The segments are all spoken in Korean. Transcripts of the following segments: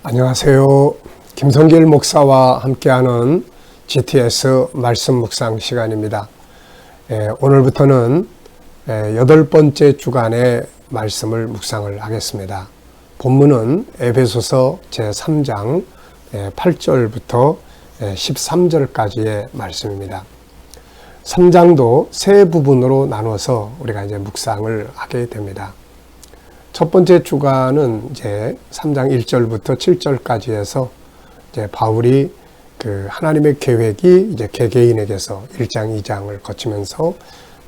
안녕하세요. 김성길 목사와 함께하는 GTS 말씀 묵상 시간입니다. 오늘부터는 8번째 주간의 말씀을 묵상을 하겠습니다. 본문은 에베소서 제3장 8절부터 13절까지의 말씀입니다. 3장도 세 부분으로 나눠서 우리가 이제 묵상을 하게 됩니다. 첫 번째 주간은 이제 3장 1절부터 7절까지 해서 이제 바울이 그 하나님의 계획이 이제 개개인에게서 1장, 2장을 거치면서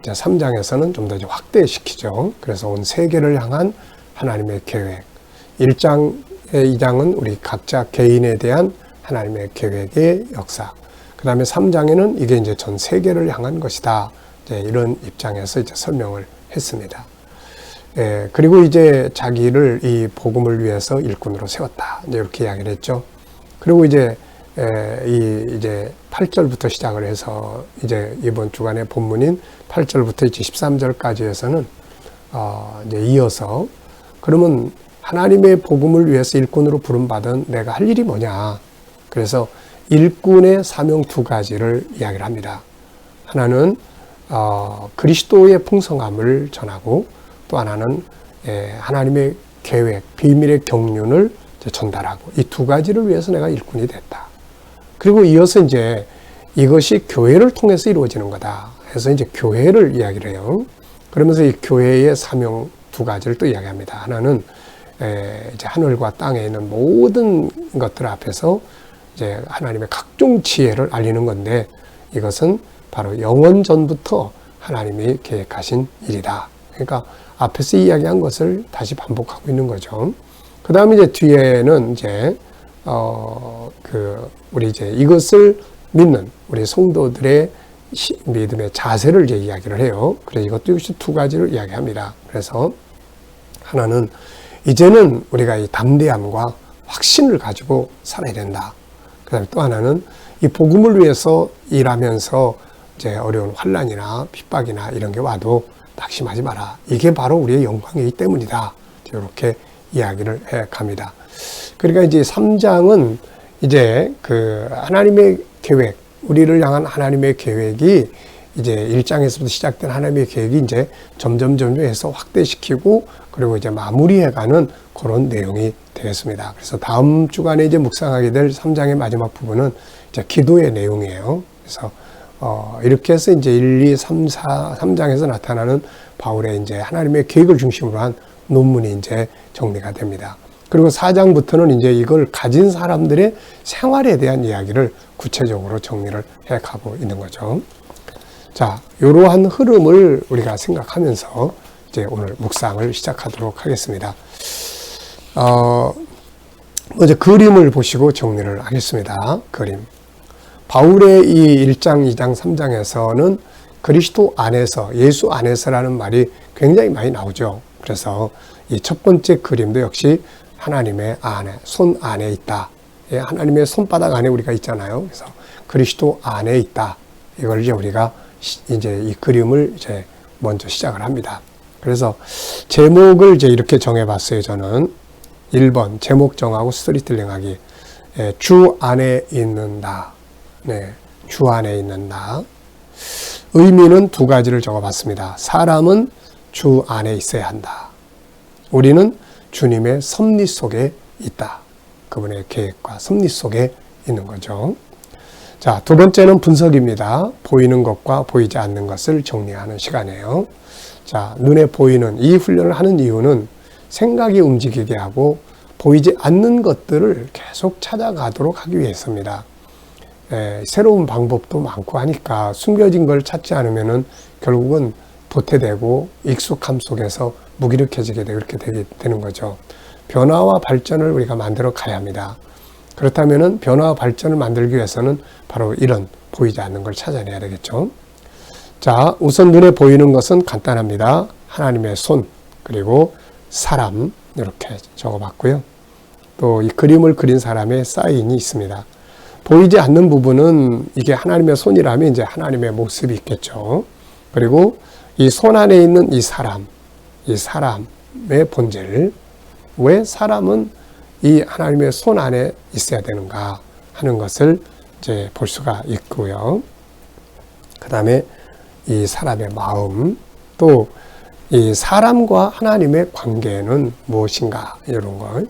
이제 3장에서는 좀 더 확대시키죠. 그래서 온 세계를 향한 하나님의 계획. 1장, 2장은 우리 각자 개인에 대한 하나님의 계획의 역사. 그 다음에 3장에는 이게 이제 전 세계를 향한 것이다. 이제 이런 입장에서 이제 설명을 했습니다. 그리고 이제 자기를 이 복음을 위해서 일꾼으로 세웠다. 이제 이렇게 이야기를 했죠. 그리고 이제 8절부터 시작을 해서 이제 이번 주간의 본문인 8절부터 이제 13절까지 해서는 이제 이어서 그러면 하나님의 복음을 위해서 일꾼으로 부름받은 내가 할 일이 뭐냐. 그래서 일꾼의 사명 두 가지를 이야기를 합니다. 하나는 그리스도의 풍성함을 전하고 또 하나는 하나님의 계획, 비밀의 경륜을 전달하고 이 두 가지를 위해서 내가 일꾼이 됐다. 그리고 이어서 이제 이것이 교회를 통해서 이루어지는 거다. 해서 이제 교회를 이야기를 해요. 그러면서 이 교회의 사명 두 가지를 또 이야기합니다. 하나는 이제 하늘과 땅에 있는 모든 것들 앞에서 이제 하나님의 각종 지혜를 알리는 건데 이것은 바로 영원 전부터 하나님이 계획하신 일이다. 그러니까 앞에서 이야기한 것을 다시 반복하고 있는 거죠. 그 다음에 이제 뒤에는 이제, 우리 이제 이것을 믿는 우리 성도들의 믿음의 자세를 이제 이야기를 해요. 그래서 이것도 역시 두 가지를 이야기합니다. 그래서 하나는 이제는 우리가 이 담대함과 확신을 가지고 살아야 된다. 그 다음에 또 하나는 이 복음을 위해서 일하면서 이제 어려운 환난이나 핍박이나 이런 게 와도 낙심하지 마라. 이게 바로 우리의 영광이기 때문이다. 이렇게 이야기를 해 갑니다. 그러니까 이제 3장은 이제 그 하나님의 계획, 우리를 향한 하나님의 계획이 이제 1장에서부터 시작된 하나님의 계획이 이제 점점 해서 확대시키고 그리고 이제 마무리해가는 그런 내용이 되겠습니다. 그래서 다음 주간에 이제 묵상하게 될 3장의 마지막 부분은 이제 기도의 내용이에요. 그래서 이렇게 해서 이제 1, 2, 3, 3장에서 나타나는 바울의 이제 하나님의 계획을 중심으로 한 논문이 이제 정리가 됩니다. 그리고 4장부터는 이제 이걸 가진 사람들의 생활에 대한 이야기를 구체적으로 정리를 해 가고 있는 거죠. 자, 이러한 흐름을 우리가 생각하면서 이제 오늘 묵상을 시작하도록 하겠습니다. 먼저 그림을 보시고 정리를 하겠습니다. 그림. 바울의 이 1장, 2장, 3장에서는 그리스도 안에서, 예수 안에서라는 말이 굉장히 많이 나오죠. 그래서 이 첫 번째 그림도 역시 하나님의 안에, 손 안에 있다. 하나님의 손바닥 안에 우리가 있잖아요. 그래서 그리스도 안에 있다. 이걸 이제 우리가 이제 이 그림을 이제 먼저 시작을 합니다. 그래서 제목을 이제 이렇게 정해봤어요. 저는 1번 제목 정하고 스토리텔링하기. 주 안에 있는다. 네, 주 안에 있는 나. 의미는 두 가지를 적어봤습니다. 사람은 주 안에 있어야 한다. 우리는 주님의 섭리 속에 있다. 그분의 계획과 섭리 속에 있는 거죠. 자, 두 번째는 분석입니다. 보이는 것과 보이지 않는 것을 정리하는 시간이에요. 자, 눈에 보이는 이 훈련을 하는 이유는 생각이 움직이게 하고 보이지 않는 것들을 계속 찾아가도록 하기 위해서입니다. 새로운 방법도 많고 하니까 숨겨진 걸 찾지 않으면은 결국은 도태되고 익숙함 속에서 무기력해지게 이렇게 되는 거죠. 변화와 발전을 우리가 만들어 가야 합니다. 그렇다면은 변화와 발전을 만들기 위해서는 바로 이런 보이지 않는 걸 찾아내야 되겠죠. 자, 우선 눈에 보이는 것은 간단합니다. 하나님의 손, 그리고 사람, 이렇게 적어봤고요. 또 이 그림을 그린 사람의 사인이 있습니다. 보이지 않는 부분은 이게 하나님의 손이라면 이제 하나님의 모습이 있겠죠. 그리고 이 손 안에 있는 이 사람의 본질. 왜 사람은 이 하나님의 손 안에 있어야 되는가 하는 것을 이제 볼 수가 있고요. 그 다음에 이 사람의 마음, 또 이 사람과 하나님의 관계는 무엇인가, 이런 것,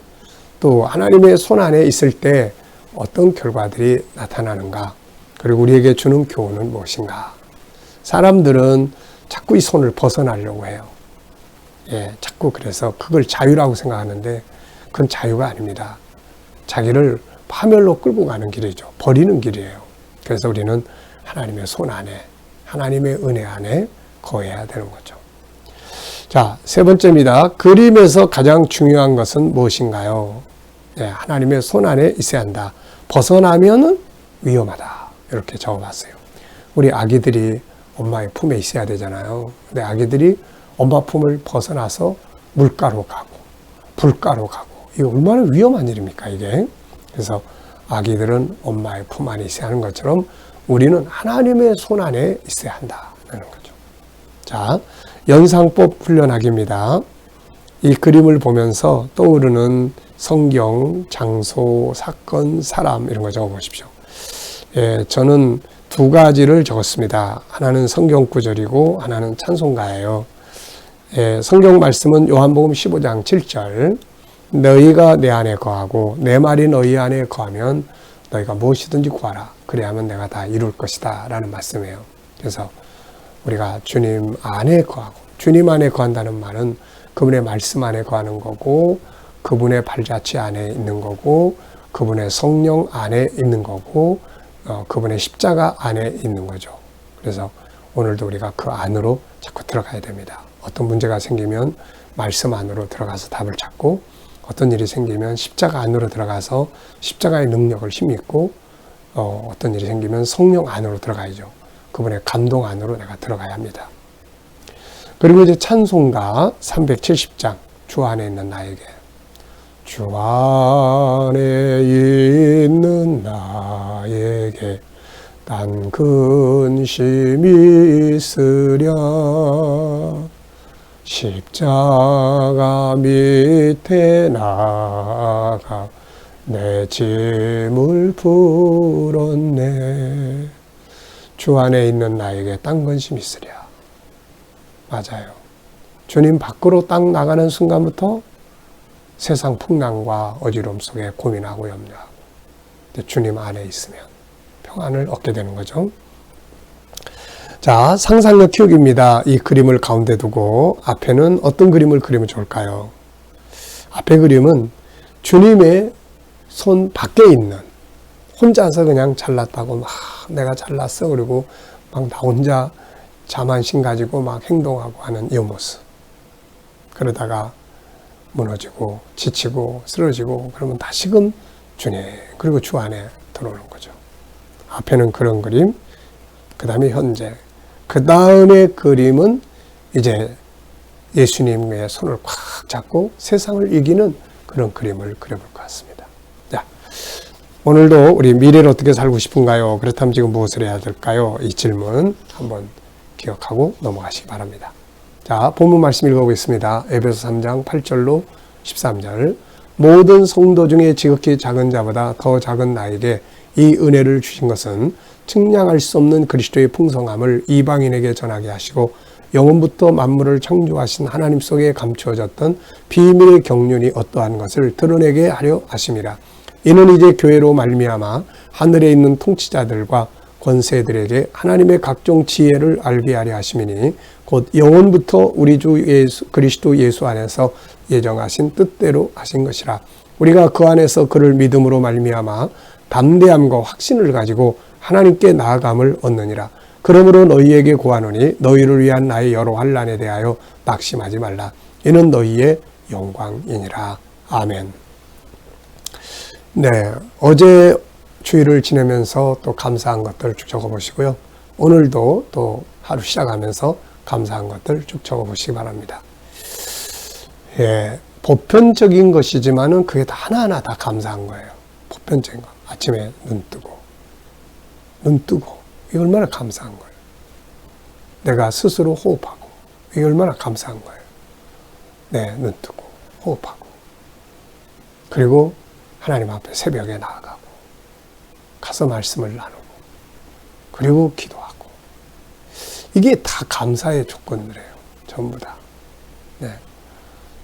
또 하나님의 손 안에 있을 때 어떤 결과들이 나타나는가, 그리고 우리에게 주는 교훈은 무엇인가. 사람들은 자꾸 이 손을 벗어나려고 해요. 자꾸 그래서 그걸 자유라고 생각하는데 그건 자유가 아닙니다. 자기를 파멸로 끌고 가는 길이죠. 버리는 길이에요. 그래서 우리는 하나님의 손 안에, 하나님의 은혜 안에 거해야 되는 거죠. 자, 세 번째입니다. 그림에서 가장 중요한 것은 무엇인가요? 하나님의 손 안에 있어야 한다. 벗어나면은 위험하다. 이렇게 적어봤어요. 우리 아기들이 엄마의 품에 있어야 되잖아요. 근데 아기들이 엄마 품을 벗어나서 물가로 가고 불가로 가고, 이게 얼마나 위험한 일입니까, 이게? 그래서 아기들은 엄마의 품 안에 있어야 하는 것처럼 우리는 하나님의 손 안에 있어야 한다는 거죠. 자, 연상법 훈련하기입니다. 이 그림을 보면서 떠오르는 성경, 장소, 사건, 사람, 이런 거 적어보십시오. 저는 두 가지를 적었습니다. 하나는 성경 구절이고 하나는 찬송가예요. 성경 말씀은 요한복음 15장 7절, 너희가 내 안에 거하고 내 말이 너희 안에 거하면 너희가 무엇이든지 구하라. 그래야만 내가 다 이룰 것이다 라는 말씀이에요. 그래서 우리가 주님 안에 거하고, 주님 안에 거한다는 말은 그분의 말씀 안에 거하는 거고, 그분의 발자취 안에 있는 거고, 그분의 성령 안에 있는 거고, 그분의 십자가 안에 있는 거죠. 그래서 오늘도 우리가 그 안으로 자꾸 들어가야 됩니다. 어떤 문제가 생기면 말씀 안으로 들어가서 답을 찾고, 어떤 일이 생기면 십자가 안으로 들어가서 십자가의 능력을 힘입고, 어떤 일이 생기면 성령 안으로 들어가야죠. 그분의 감동 안으로 내가 들어가야 합니다. 그리고 이제 찬송가 370장, 주 안에 있는 나에게. 주 안에 있는 나에게 딴 근심이 있으랴. 십자가 밑에 나가 내 짐을 풀었네. 주 안에 있는 나에게 딴 근심이 있으랴. 맞아요. 주님 밖으로 딱 나가는 순간부터 세상 풍랑과 어지러움 속에 고민하고 염려하고, 주님 안에 있으면 평안을 얻게 되는 거죠. 자, 상상력 키우기입니다. 이 그림을 가운데 두고 앞에는 어떤 그림을 그리면 좋을까요? 앞에 그림은 주님의 손 밖에 있는, 혼자서 그냥 잘났다고 막 내가 잘났어 그리고 막 나 혼자 자만심 가지고 막 행동하고 하는 이 모습. 그러다가 무너지고 지치고 쓰러지고 그러면 다시금 주님, 그리고 주 안에 들어오는 거죠. 앞에는 그런 그림, 그 다음에 현재, 그 다음에 그림은 이제 예수님의 손을 꽉 잡고 세상을 이기는 그런 그림을 그려볼 것 같습니다. 자, 오늘도 우리 미래를 어떻게 살고 싶은가요? 그렇다면 지금 무엇을 해야 될까요? 이 질문 한번 기억하고 넘어가시기 바랍니다. 자, 본문 말씀 읽어보겠습니다. 에베소 3장 8절로 13절. 모든 성도 중에 지극히 작은 자보다 더 작은 나에게 이 은혜를 주신 것은 측량할 수 없는 그리스도의 풍성함을 이방인에게 전하게 하시고 영원부터 만물을 창조하신 하나님 속에 감추어졌던 비밀의 경륜이 어떠한 것을 드러내게 하려 하심이라. 이는 이제 교회로 말미암아 하늘에 있는 통치자들과 권세들에게 하나님의 각종 지혜를 알게 하려 하심이니 곧 영원부터 우리 주 예수, 그리스도 예수 안에서 예정하신 뜻대로 하신 것이라. 우리가 그 안에서 그를 믿음으로 말미암아 담대함과 확신을 가지고 하나님께 나아감을 얻느니라. 그러므로 너희에게 구하노니 너희를 위한 나의 여러 환난에 대하여 낙심하지 말라. 이는 너희의 영광이니라. 아멘. 네, 어제 주일을 지내면서 또 감사한 것들 쭉 적어보시고요. 오늘도 또 하루 시작하면서 감사한 것들 쭉 적어보시기 바랍니다. 예, 보편적인 것이지만은 그게 다 하나하나 다 감사한 거예요. 보편적인 거. 아침에 눈 뜨고 이게 얼마나 감사한 거예요. 내가 스스로 호흡하고 이게 얼마나 감사한 거예요. 네, 눈 뜨고 호흡하고 그리고 하나님 앞에 새벽에 나아가고 가서 말씀을 나누고 그리고 기도하고 이게 다 감사의 조건들이에요. 전부 다. 네.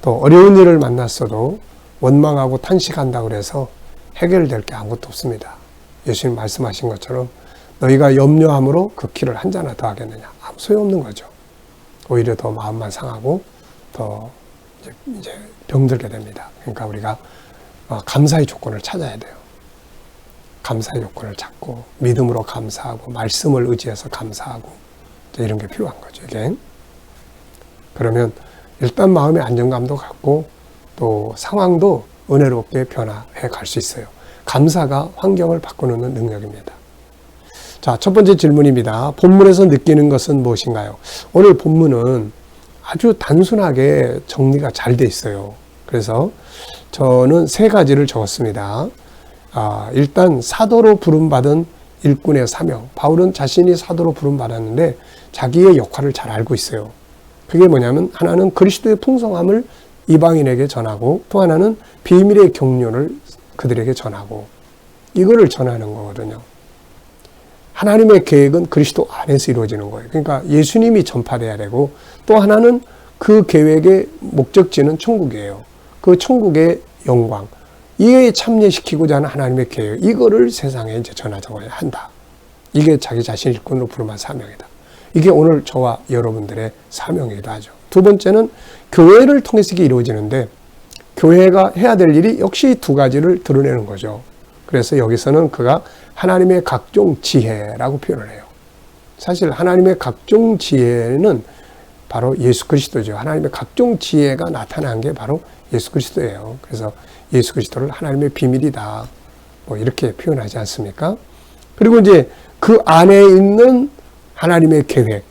또 어려운 일을 만났어도 원망하고 탄식한다고 해서 해결될 게 아무것도 없습니다. 예수님 말씀하신 것처럼 너희가 염려함으로 그 키를 한 잔나 더 하겠느냐. 아무 소용없는 거죠. 오히려 더 마음만 상하고 더 이제 병들게 됩니다. 그러니까 우리가 감사의 조건을 찾아야 돼요. 감사의 조건을 찾고 믿음으로 감사하고 말씀을 의지해서 감사하고 이런 게 필요한 거죠. 이게. 그러면 일단 마음의 안정감도 갖고 또 상황도 은혜롭게 변화해 갈 수 있어요. 감사가 환경을 바꾸는 능력입니다. 자, 첫 번째 질문입니다. 본문에서 느끼는 것은 무엇인가요? 오늘 본문은 아주 단순하게 정리가 잘 돼 있어요. 그래서 저는 세 가지를 적었습니다. 일단 사도로 부름받은 일꾼의 사명. 바울은 자신이 사도로 부름받았는데 자기의 역할을 잘 알고 있어요. 그게 뭐냐면 하나는 그리스도의 풍성함을 이방인에게 전하고 또 하나는 비밀의 경륜을 그들에게 전하고 이거를 전하는 거거든요. 하나님의 계획은 그리스도 안에서 이루어지는 거예요. 그러니까 예수님이 전파돼야 되고 또 하나는 그 계획의 목적지는 천국이에요. 그 천국의 영광 이에 참여시키고자 하는 하나님의 계획 이거를 세상에 이제 전하자고 한다. 이게 자기 자신 일꾼으로 부름한 사명이다. 이게 오늘 저와 여러분들의 사명이기도 하죠. 두 번째는 교회를 통해서 이게 이루어지는데 교회가 해야 될 일이 역시 두 가지를 드러내는 거죠. 그래서 여기서는 그가 하나님의 각종 지혜라고 표현을 해요. 사실 하나님의 각종 지혜는 바로 예수 그리스도죠. 하나님의 각종 지혜가 나타난 게 바로 예수 그리스도예요. 그래서 예수 그리스도를 하나님의 비밀이다. 뭐 이렇게 표현하지 않습니까? 그리고 이제 그 안에 있는 하나님의 계획,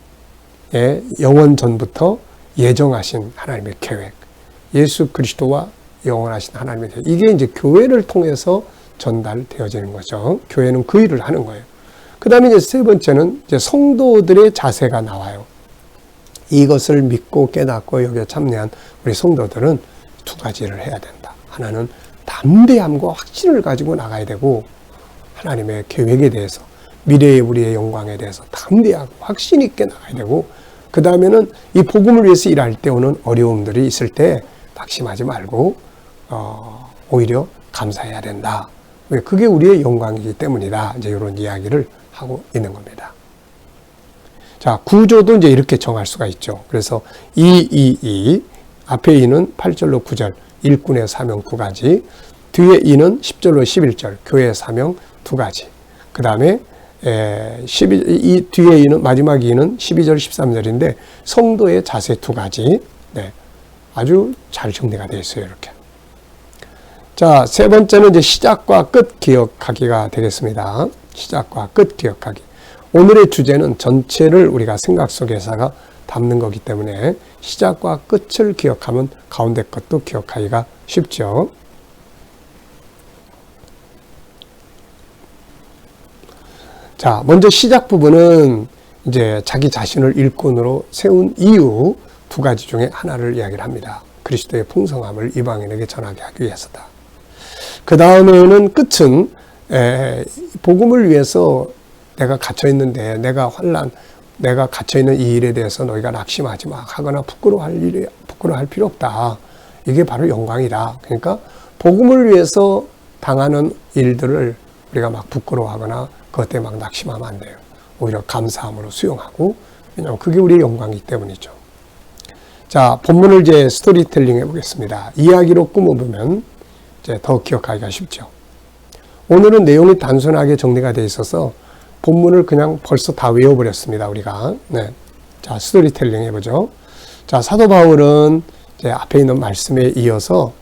영원 전부터 예정하신 하나님의 계획, 예수 그리스도와 영원하신 하나님의 계획, 이게 이제 교회를 통해서 전달되어지는 거죠. 교회는 그 일을 하는 거예요. 그 다음에 이제 세 번째는 이제 성도들의 자세가 나와요. 이것을 믿고 깨닫고 여기에 참여한 우리 성도들은 두 가지를 해야 된다. 하나는 담대함과 확신을 가지고 나가야 되고 하나님의 계획에 대해서 미래의 우리의 영광에 대해서 담대하고 확신 있게 나가야 되고 그 다음에는 이 복음을 위해서 일할 때 오는 어려움들이 있을 때 낙심하지 말고 오히려 감사해야 된다. 그게 우리의 영광이기 때문이다. 이제 이런 이야기를 하고 있는 겁니다. 자, 구조도 이제 이렇게 정할 수가 있죠. 그래서 2 앞에 2는 8절로 9절 일꾼의 사명 두 가지, 뒤에 2는 10절로 11절 교회의 사명 두 가지, 그 다음에 이 뒤에 2는 마지막 2는 12절 13절인데 성도의 자세 두 가지. 네, 아주 잘 정리가 되어 있어요. 이렇게. 자, 세 번째는 이제 시작과 끝 기억하기가 되겠습니다. 시작과 끝 기억하기. 오늘의 주제는 전체를 우리가 생각 속에서가 담는 거기 때문에 시작과 끝을 기억하면 가운데 것도 기억하기가 쉽죠. 자, 먼저 시작 부분은 이제 자기 자신을 일꾼으로 세운 이유 두 가지 중에 하나를 이야기를 합니다. 그리스도의 풍성함을 이방인에게 전하게 하기 위해서다. 그 다음에는 끝은 복음을 위해서 내가 갇혀있는데 내가 갇혀있는 이 일에 대해서 너희가 낙심하지 마 하거나 부끄러워할 필요 없다. 이게 바로 영광이다. 그러니까 복음을 위해서 당하는 일들을 우리가 막 부끄러워하거나 그것 때문에 막 낙심하면 안 돼요. 오히려 감사함으로 수용하고, 왜냐하면 그게 우리의 영광이기 때문이죠. 자, 본문을 이제 스토리텔링 해보겠습니다. 이야기로 꾸며보면 이제 더 기억하기가 쉽죠. 오늘은 내용이 단순하게 정리가 되어 있어서 본문을 그냥 벌써 다 외워버렸습니다, 우리가. 네. 자, 스토리텔링 해보죠. 자, 사도 바울은 이제 앞에 있는 말씀에 이어서,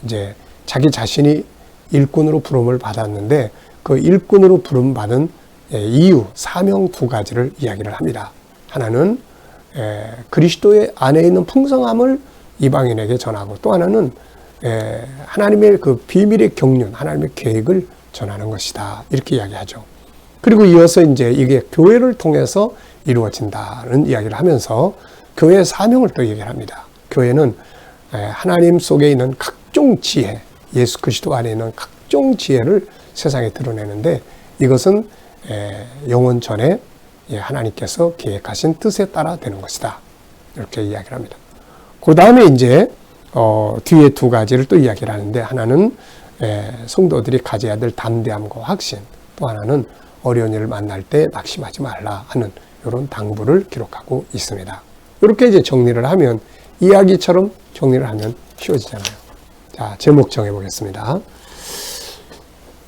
이제 자기 자신이 일꾼으로 부름을 받았는데 그 일꾼으로 부름받은 이유, 사명 두 가지를 이야기를 합니다. 하나는 그리스도의 안에 있는 풍성함을 이방인에게 전하고 또 하나는 하나님의 그 비밀의 경륜, 하나님의 계획을 전하는 것이다. 이렇게 이야기하죠. 그리고 이어서 이제 이게 교회를 통해서 이루어진다는 이야기를 하면서 교회의 사명을 또 얘기를 합니다. 교회는 하나님 속에 있는 각종 지혜, 예수 그리스도 안에 있는 각종 지혜를 세상에 드러내는데 이것은 영원 전에 하나님께서 계획하신 뜻에 따라 되는 것이다. 이렇게 이야기를 합니다. 그 다음에 이제 뒤에 두 가지를 또 이야기를 하는데 하나는 성도들이 가져야 될 담대함과 확신, 또 하나는 어려운 일을 만날 때 낙심하지 말라 하는 이런 당부를 기록하고 있습니다. 이렇게 이제 정리를 하면 이야기처럼 정리를 하면 쉬워지잖아요. 자, 제목 정해보겠습니다.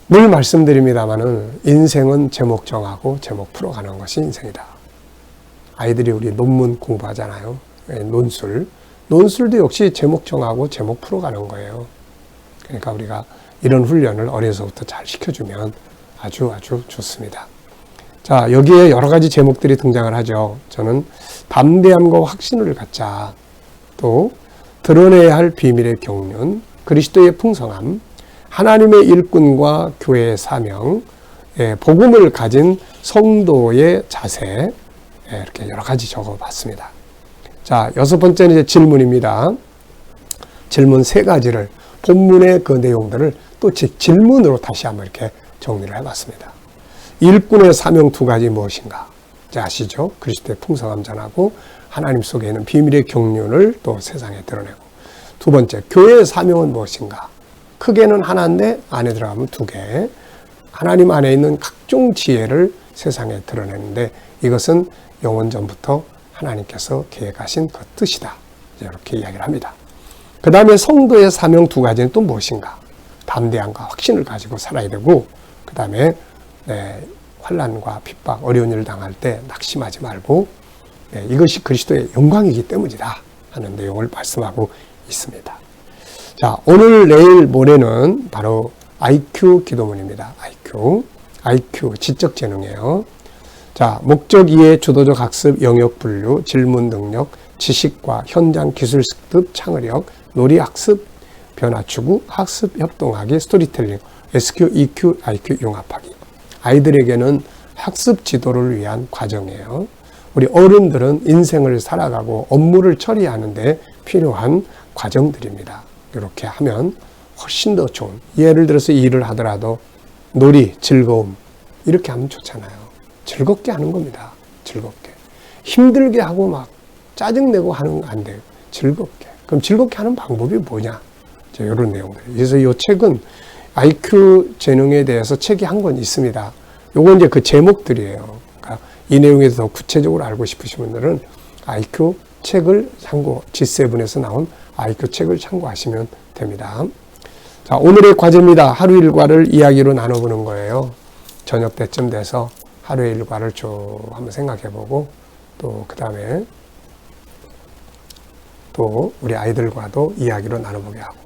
늘 말씀드립니다만은 인생은 제목 정하고 제목 풀어가는 것이 인생이다. 아이들이 우리 논문 공부하잖아요. 논술도 역시 제목 정하고 제목 풀어가는 거예요. 그러니까 우리가 이런 훈련을 어려서부터 잘 시켜주면 아주 좋습니다. 자, 여기에 여러 가지 제목들이 등장을 하죠. 저는 담대함과 확신을 갖자, 또 드러내야 할 비밀의 경륜, 그리스도의 풍성함, 하나님의 일꾼과 교회의 사명, 복음을 가진 성도의 자세, 이렇게 여러 가지 적어봤습니다. 자, 여섯 번째는 이제 질문입니다. 질문 세 가지를, 본문의 그 내용들을 또 질문으로 다시 한번 이렇게 정리를 해봤습니다. 일꾼의 사명 두 가지 무엇인가? 이제 아시죠? 그리스도의 풍성함 전하고 하나님 속에 있는 비밀의 경륜을 또 세상에 드러내고, 두 번째, 교회의 사명은 무엇인가? 크게는 하나인데 안에 들어가면 두 개. 하나님 안에 있는 각종 지혜를 세상에 드러내는데 이것은 영원 전부터 하나님께서 계획하신 그 뜻이다. 이렇게 이야기를 합니다. 그 다음에 성도의 사명 두 가지는 또 무엇인가? 담대함과 확신을 가지고 살아야 되고, 그 다음에 환난과 핍박, 어려운 일을 당할 때 낙심하지 말고 이것이 그리스도의 영광이기 때문이다 하는 내용을 말씀하고 있습니다. 자, 오늘, 내일, 모레는 바로 IQ 기도문입니다. IQ 지적 재능이에요. 자, 목적 이해, 주도적 학습, 영역 분류, 질문 능력, 지식과 현장 기술 습득, 창의력, 놀이 학습, 변화 추구, 학습 협동하기, 스토리텔링, SQ, EQ, IQ 융합하기. 아이들에게는 학습 지도를 위한 과정이에요. 우리 어른들은 인생을 살아가고 업무를 처리하는데 필요한 과정들입니다. 이렇게 하면 훨씬 더 좋은, 예를 들어서 일을 하더라도 놀이, 즐거움, 이렇게 하면 좋잖아요. 즐겁게 하는 겁니다. 즐겁게. 힘들게 하고 막 짜증내고 하는 거 안 돼요. 즐겁게. 그럼 즐겁게 하는 방법이 뭐냐? 이런 내용들. 그래서 이 책은 IQ 재능에 대해서 책이 한 권 있습니다. 요건 이제 그 제목들이에요. 그러니까 이 내용에 대해서 더 구체적으로 알고 싶으신 분들은 IQ 책을 참고, G7에서 나온 IQ 책을 참고하시면 됩니다. 자, 오늘의 과제입니다. 하루 일과를 이야기로 나눠보는 거예요. 저녁 때쯤 돼서 하루의 일과를 쭉 한번 생각해보고, 또 그 다음에 또 우리 아이들과도 이야기로 나눠보게 하고,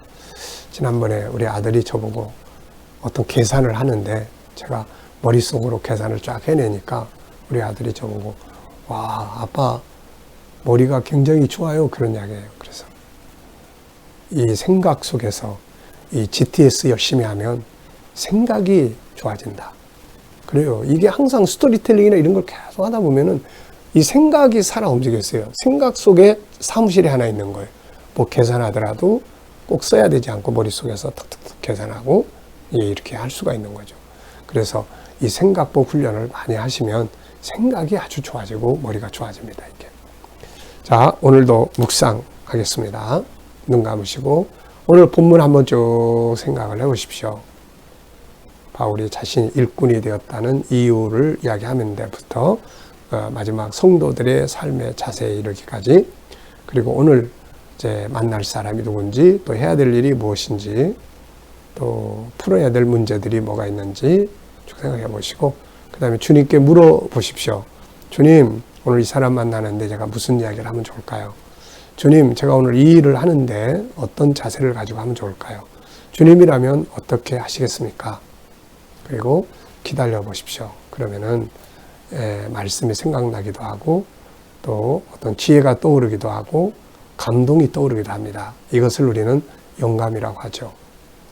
지난번에 우리 아들이 저보고 어떤 계산을 하는데 제가 머릿속으로 계산을 쫙 해내니까 우리 아들이 저보고, 와, 아빠 머리가 굉장히 좋아요, 그런 이야기예요. 그래서 이 생각 속에서 이 GTS 열심히 하면 생각이 좋아진다. 그래요. 이게 항상 스토리텔링이나 이런 걸 계속 하다 보면은 이 생각이 살아 움직였어요. 생각 속에 사무실이 하나 있는 거예요. 뭐 계산하더라도 꼭 써야 되지 않고 머릿속에서 탁탁탁 계산하고 이렇게 할 수가 있는 거죠. 그래서 이 생각법 훈련을 많이 하시면 생각이 아주 좋아지고 머리가 좋아집니다. 이게. 자, 오늘도 묵상하겠습니다. 눈 감으시고 오늘 본문 한번 쭉 생각을 해보십시오. 바울이 자신이 일꾼이 되었다는 이유를 이야기하는 데부터 마지막 성도들의 삶의 자세에 이르기까지, 그리고 오늘 이제 만날 사람이 누군지, 또 해야 될 일이 무엇인지, 또 풀어야 될 문제들이 뭐가 있는지 쭉 생각해 보시고, 그 다음에 주님께 물어보십시오. 주님, 오늘 이 사람 만나는데 제가 무슨 이야기를 하면 좋을까요? 주님, 제가 오늘 이 일을 하는데 어떤 자세를 가지고 하면 좋을까요? 주님이라면 어떻게 하시겠습니까? 그리고 기다려 보십시오. 그러면은 말씀이 생각나기도 하고, 또 어떤 지혜가 떠오르기도 하고, 감동이 떠오르기도 합니다. 이것을 우리는 영감이라고 하죠.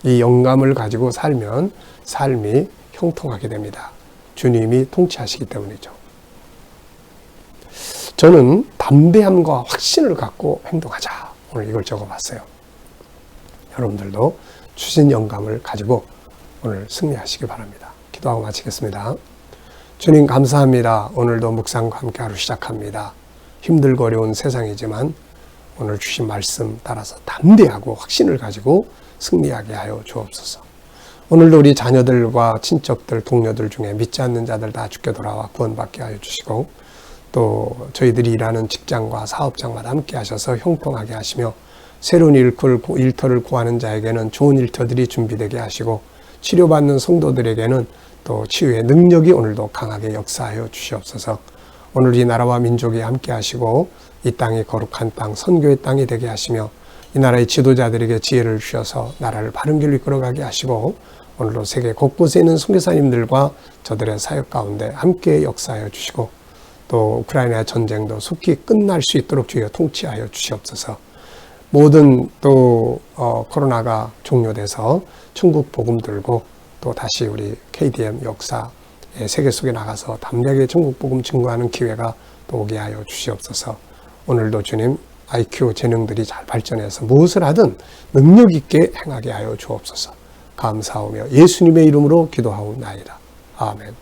이 영감을 가지고 살면 삶이 형통하게 됩니다. 주님이 통치하시기 때문이죠. 저는 담대함과 확신을 갖고 행동하자. 오늘 이걸 적어봤어요. 여러분들도 주신 영감을 가지고 오늘 승리하시기 바랍니다. 기도하고 마치겠습니다. 주님 감사합니다. 오늘도 묵상과 함께 하루 시작합니다. 힘들고 어려운 세상이지만 오늘 주신 말씀 따라서 담대하고 확신을 가지고 승리하게 하여 주옵소서. 오늘도 우리 자녀들과 친척들, 동료들 중에 믿지 않는 자들 다 주께 돌아와 구원받게 하여 주시고 또 저희들이 일하는 직장과 사업장마다 함께 하셔서 형통하게 하시며 새로운 일터를 구하는 자에게는 좋은 일터들이 준비되게 하시고 치료받는 성도들에게는 또 치유의 능력이 오늘도 강하게 역사하여 주시옵소서. 오늘 이 나라와 민족이 함께 하시고 이 땅이 거룩한 땅, 선교의 땅이 되게 하시며 이 나라의 지도자들에게 지혜를 주셔서 나라를 바른 길로 이끌어가게 하시고 오늘도 세계 곳곳에 있는 선교사님들과 저들의 사역 가운데 함께 역사하여 주시고 또 우크라이나 전쟁도 속히 끝날 수 있도록 주여 통치하여 주시옵소서. 모든 또 코로나가 종료돼서 천국 복음 들고 또 다시 우리 KDM 역사 세계 속에 나가서 담대하게 천국 복음 증거하는 기회가 또 오게 하여 주시옵소서. 오늘도 주님 IQ 재능들이 잘 발전해서 무엇을 하든 능력 있게 행하게 하여 주옵소서. 감사하며 예수님의 이름으로 기도하옵나이다. 아멘.